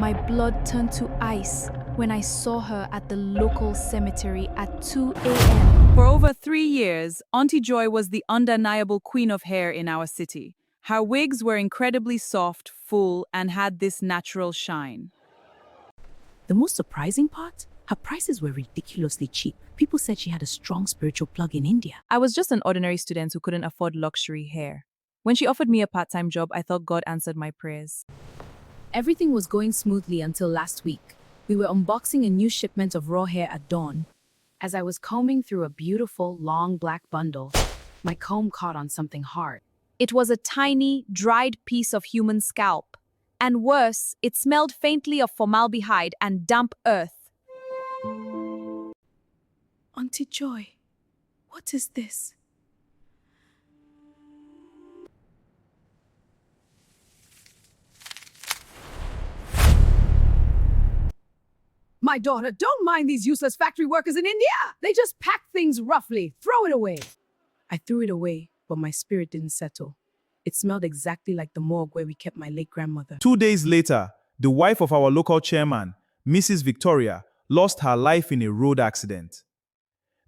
My blood turned to ice when I saw her at the local cemetery at 2 a.m. For over 3 years, Auntie Joy was the undeniable queen of hair in our city. Her wigs were incredibly soft, full, and had this natural shine. The most surprising part? Her prices were ridiculously cheap. People said she had a strong spiritual plug in India. I was just an ordinary student who couldn't afford luxury hair. When she offered me a part-time job, I thought God answered my prayers. Everything was going smoothly until last week. We were unboxing a new shipment of raw hair at dawn. As I was combing through a beautiful, long black bundle, my comb caught on something hard. It was a tiny, dried piece of human scalp. And worse, it smelled faintly of formaldehyde and damp earth. Auntie Joy, what is this? My daughter, don't mind these useless factory workers in India. They just pack things roughly. Throw it away. I threw it away, but my spirit didn't settle. It smelled exactly like the morgue where we kept my late grandmother. 2 days later, the wife of our local chairman, Mrs. Victoria, lost her life in a road accident.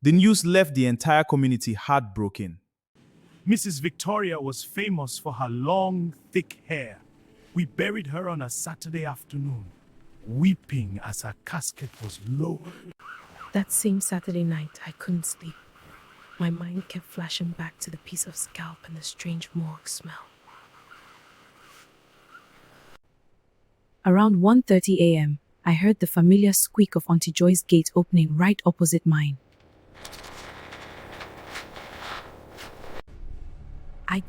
The news left the entire community heartbroken. Mrs. Victoria was famous for her long, thick hair. We buried her on a Saturday afternoon, weeping as her casket was lowered. That same Saturday night, I couldn't sleep. My mind kept flashing back to the piece of scalp and the strange morgue smell. Around 1:30 a.m., I heard the familiar squeak of Auntie Joy's gate opening right opposite mine. I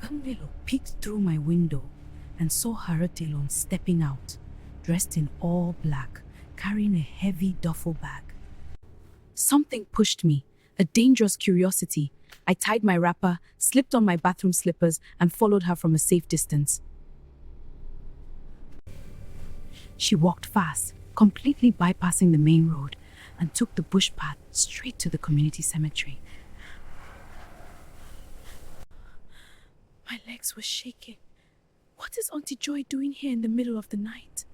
peeked through my window and saw Salon stepping out, dressed in all black, carrying a heavy duffel bag. Something pushed me, a dangerous curiosity. I tied my wrapper, slipped on my bathroom slippers, and followed her from a safe distance. She walked fast, completely bypassing the main road, and took the bush path straight to the community cemetery. My legs were shaking. What is Auntie Joy doing here in the middle of the night?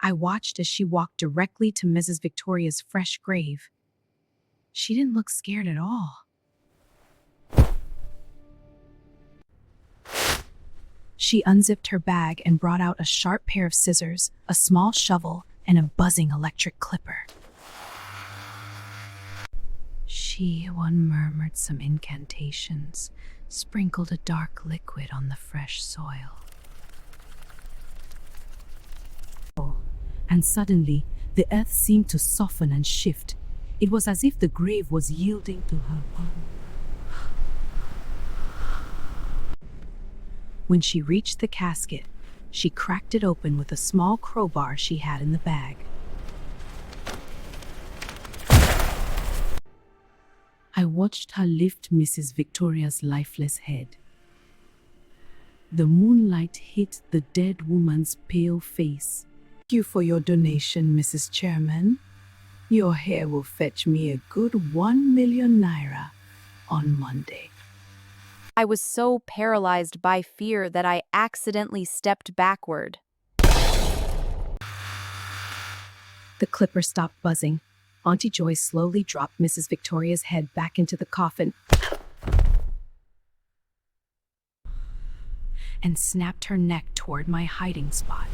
I watched as she walked directly to Mrs. Victoria's fresh grave. She didn't look scared at all. She unzipped her bag and brought out a sharp pair of scissors, a small shovel, and a buzzing electric clipper. She murmured some incantations, sprinkled a dark liquid on the fresh soil. And suddenly, the earth seemed to soften and shift. It was as if the grave was yielding to her power. When she reached the casket, she cracked it open with a small crowbar she had in the bag. I watched her lift Mrs. Victoria's lifeless head. The moonlight hit the dead woman's pale face. Thank you for your donation, Mrs. Chairman. Your hair will fetch me a good 1 million naira on Monday. I was so paralyzed by fear that I accidentally stepped backward. The clipper stopped buzzing. Auntie Joy slowly dropped Mrs. Victoria's head back into the coffin and snapped her neck toward my hiding spot.